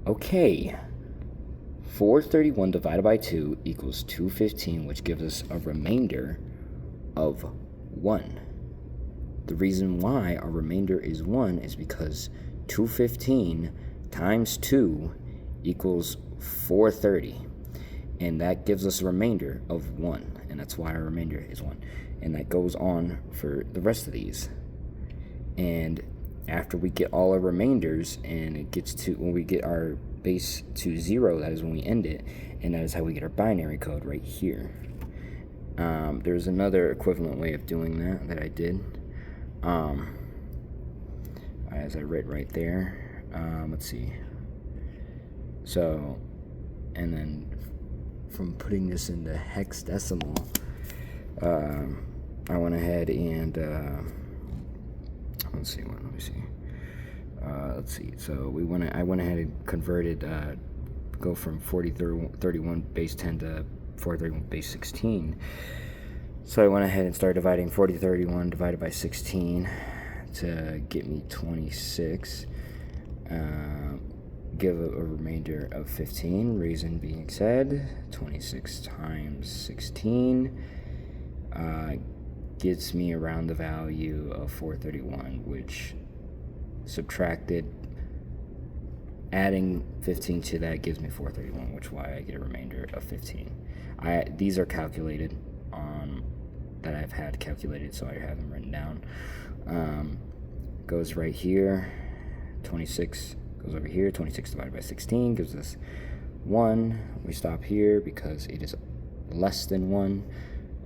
Okay, 431 divided by 2 equals 215, which gives us a remainder of 1. The reason why our remainder is 1 is because 215 times 2 equals 430. And that gives us a remainder of 1. And that's why our remainder is 1. And that goes on for the rest of these. And after we get all our remainders, and it gets to when we get our base to 0, that is when we end it. And that is how we get our binary code right here. There's another equivalent way of doing that I did. As I read right there. Let's see. So, and then from putting this into hexadecimal, I went ahead and let's see. Let's see. So I went ahead and converted, go from 4031 base 10 to 431 base 16. So I went ahead and started dividing 4031 divided by 16 to get me 26. Give a remainder of 15. Reason being said, 26 times 16 gets me around the value of 431, which adding 15 to that gives me 431, which is why I get a remainder of 15. These are calculated that I've had calculated, so I have them written down. Goes right here, 26 goes over here, 26 divided by 16 gives us 1. We stop here because it is less than 1,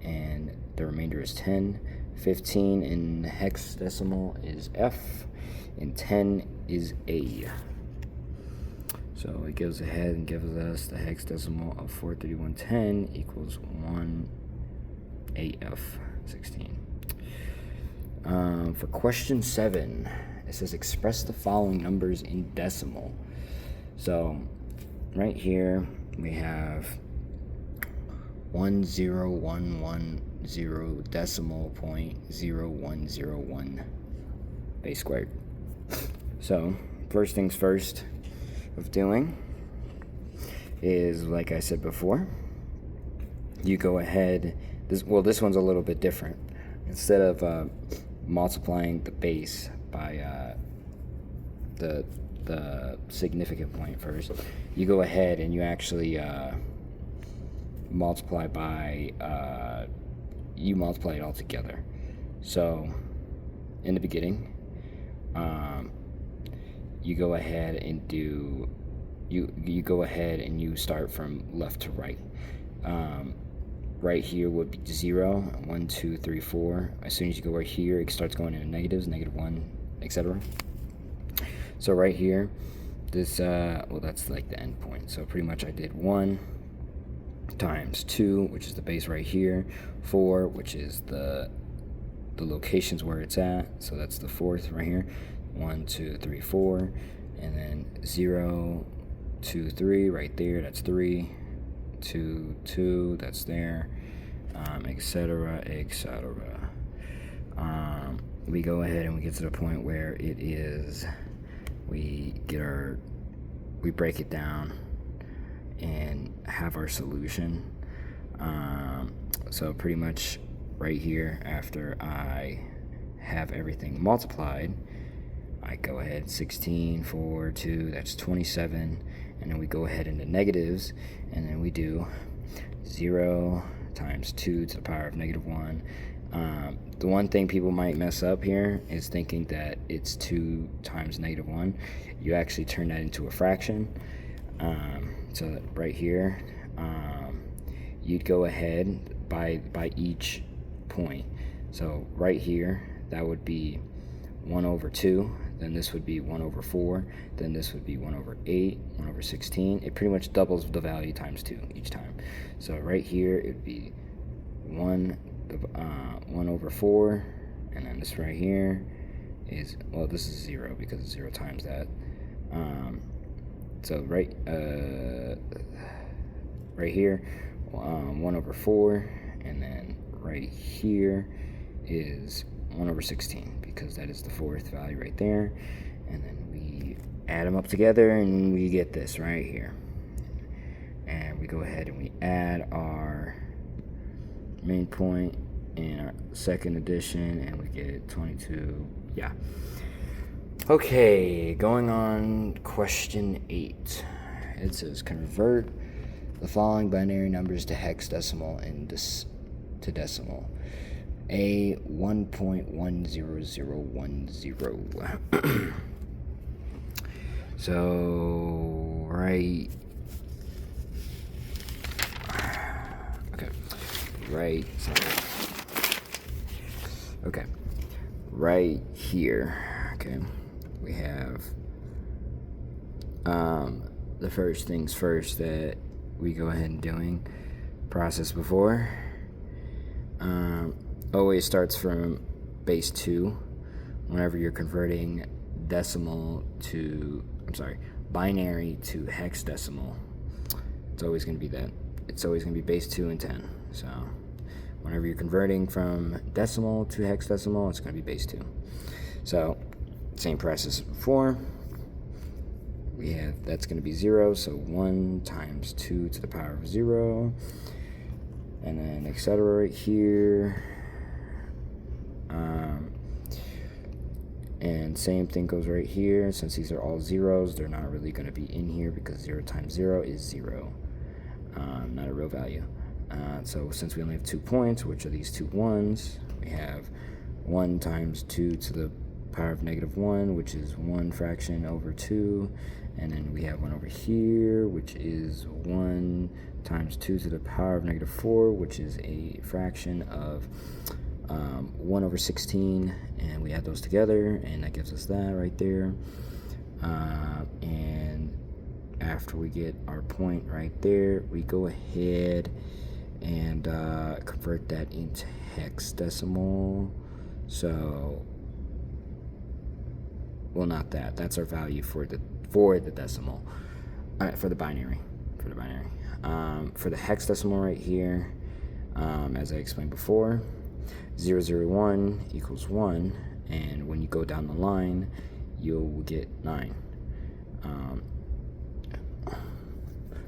and the remainder is 10. 15 in hexadecimal is F, and 10 is A. So it goes ahead and gives us the hexadecimal of 43110 equals 1 AF 16. For question 7, it says express the following numbers in decimal. So right here we have 10110 decimal point 0101 base squared. So first things first of doing is, like I said before, you go ahead, this one's a little bit different. Instead of multiplying the base by the significant point first, you go ahead and you actually multiply it all together. So in the beginning, you go ahead and you go ahead and you start from left to right. Right here would be 0, 1, 2, 3, 4. As soon as you go right here, it starts going into negatives, -1, etc. So right here, this that's like the end point. So pretty much I did 1 times 2, which is the base right here, 4, which is the locations where it's at. So that's the fourth right here. 1, 2, 3, 4, and then 0, 2, 3 right there. That's 3. 2, 2, that's there, etc., etc. We go ahead and we get to the point where it is, we break it down and have our solution. So pretty much right here, after I have everything multiplied, I go ahead 16, 4, 2, that's 27, and then we go ahead into negatives, and then we do 0 times 2 to the power of -1. The one thing people might mess up here is thinking that it's 2 times -1. You actually turn that into a fraction. So that right here, you'd go ahead by each point. So right here, that would be 1/2, then this would be 1/4, then this would be 1/8, 1/16. It pretty much doubles the value times 2 each time. So right here, it would be 1/4, and then this right here is, well, this is 0 because it's 0 times that. So right here, 1/4, and then right here is 1/16 because that is the fourth value right there. And then we add them up together, and we get this right here. And we go ahead and we add our main point in our second addition, and we get 22. Yeah. Okay, going on question 8. It says convert the following binary numbers to hexadecimal and to decimal. A 1.10010. So right here, okay, we have the first things first that we go ahead and doing process before. Always starts from base 2 whenever you're converting binary to hexadecimal. It's always going to be that. It's always going to be base 2 and 10. So whenever you're converting from decimal to hexadecimal, it's going to be base 2. So same process as before. We have, that's going to be 0, so 1 times 2 to the power of 0, and then etc. right here. And same thing goes right here. Since these are all zeros, they're not really going to be in here because 0 times 0 is 0, not a real value. So since we only have 2 points, which are these 2 ones, we have 1 times 2 to the power of -1, which is 1 fraction over 2, and then we have one over here, which is 1 times 2 to the power of -4, which is a fraction of 1 over 16, and we add those together, and that gives us that right there. And after we get our point right there, we go ahead and convert that into hexadecimal. So, well, not that. That's our value for the decimal. For the binary. For the hexadecimal right here, as I explained before, 001 equals 1, and when you go down the line, you'll get 9.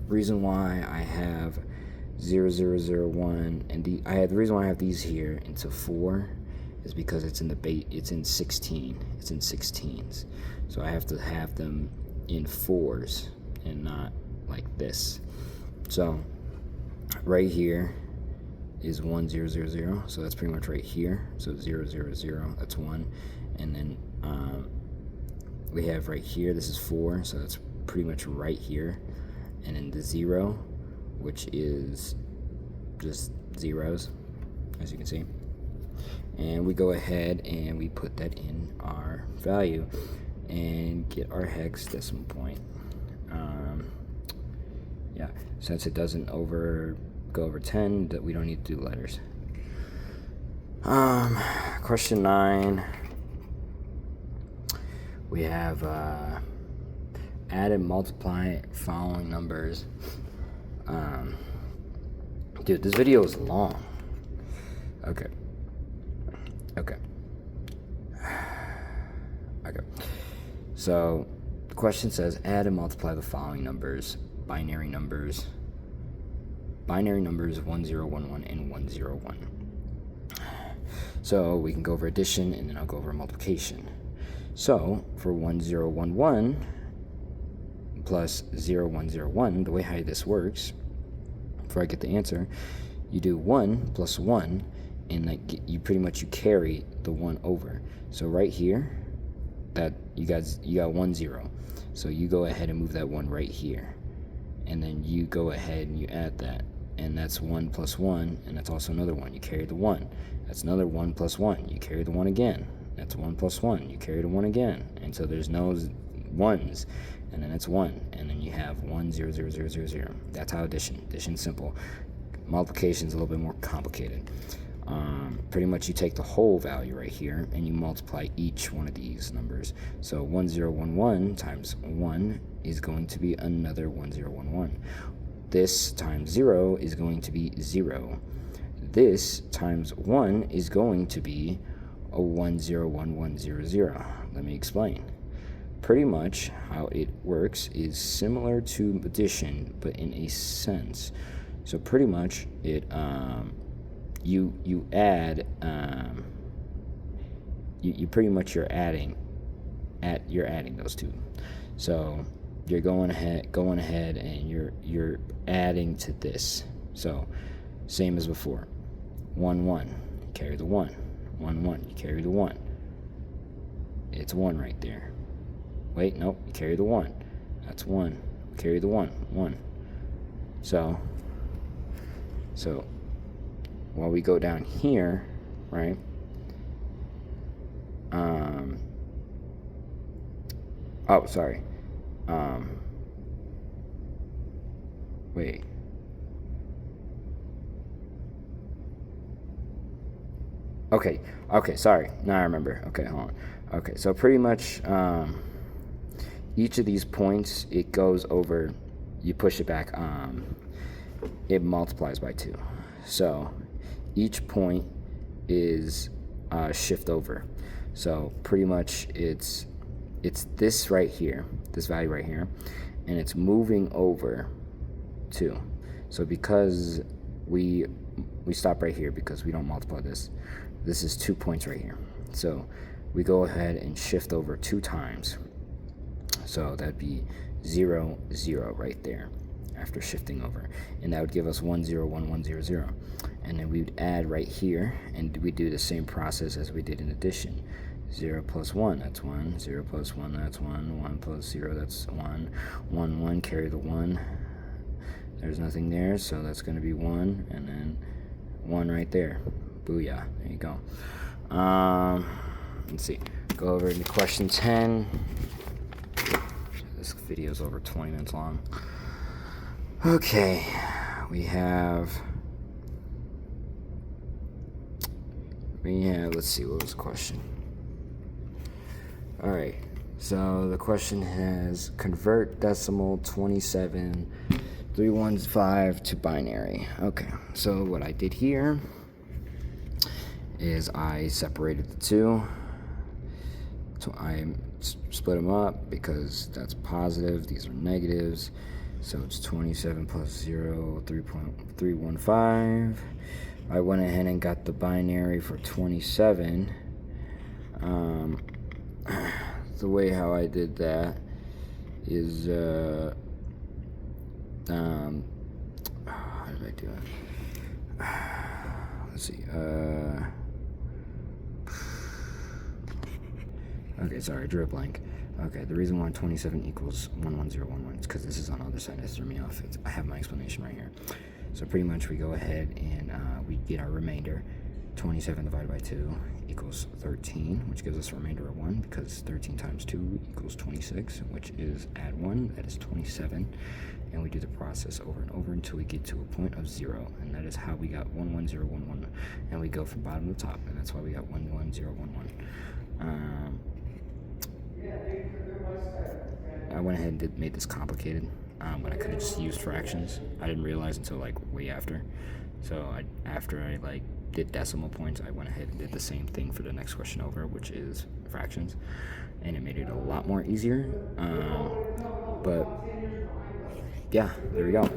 Reason why I have 0001 and the reason why I have these here into 4 is because it's in 16. It's in 16s, so I have to have them in 4s and not like this. So right here is 1000, so that's pretty much right here. So 000, that's 1, and then we have right here, this is 4, so that's pretty much right here, and then the 0, which is just zeros, as you can see. And we go ahead and we put that in our value and get our hexadecimal point. Yeah, since it doesn't go over 10, that we don't need to do letters. Question 9. We have add and multiply following numbers. Dude, this video is long. Okay. So the question says add and multiply the following numbers, binary numbers 1011 and 101. So we can go over addition, and then I'll go over multiplication. So for 1011 plus 0101, the way how this works, before I get the answer, you do 1 plus 1, and you carry the 1 over. So right here, that you got 1 0. So you go ahead and move that 1 right here, and then you go ahead and you add that, and that's 1 plus 1, and that's also another 1. You carry the 1. That's another 1 plus 1. You carry the 1 again. That's 1 plus 1. You carry the 1 again, and so there's no 1s, and then it's 1, and then you have 1 0 0 0 0 0. That's how addition's simple. Multiplication's a little bit more complicated. Pretty much you take the whole value right here and you multiply each one of these numbers. So 1011 times 1 is going to be another 1011. This times 0 is going to be 0. This times 1 is going to be a 101100. Let me explain. pretty much how it works is similar to addition, but in a sense. So pretty much it you add you pretty much you're adding those two. So you're going ahead and you're adding to this. So same as before. 1 1, you carry the 1. 1 1, you carry the 1. It's 1 right there. Wait, nope, you carry the 1. That's 1. Carry the 1. 1. So while we go down here, right? Oh, sorry. Wait. Okay, sorry. Now I remember. Okay, hold on. Okay, so pretty much each of these points, it goes over, you push it back, it multiplies by 2. So each point is shift over. So pretty much it's this right here, this value right here, and it's moving over 2. So because we stop right here because we don't multiply this is 2 points right here. So we go ahead and shift over 2 times. So that'd be 0 0 right there after shifting over, and that would give us 1 0 1 1 0 0. And then we would add right here, and we do the same process as we did in addition. 0 plus 1, that's 1. 0 plus 1, that's 1. 1 plus 0, that's 1. 1 1, carry the 1. There's nothing there, so that's going to be 1, and then 1 right there. Booyah. There you go. Let's see. Go over to question 10. This video is over 20 minutes long. Okay. We have, let's see, what was the question? All right. So the question has convert decimal 27.315 to binary. Okay. So what I did here is I separated the two. So I split them up because that's positive, these are negatives. So it's 27 plus 0, 3.315. I went ahead and got the binary for 27. The way how I did that is, how did I do it? Let's see, okay, sorry, I drew a blank. Okay, the reason why 27 equals 11011 is because this is on the other side. It threw me off. I have my explanation right here. So pretty much we go ahead and we get our remainder. 27 divided by 2 equals 13, which gives us a remainder of 1, because 13 times 2 equals 26, which is add 1, that is 27. And we do the process over and over until we get to a point of 0, and that is how we got 11011. And we go from bottom to top, and that's why we got 11011. I went ahead and made this complicated when I could have just used fractions. I didn't realize until like way after. So after I like did decimal points, I went ahead and did the same thing for the next question over, which is fractions, and it made it a lot more easier. But yeah, there we go.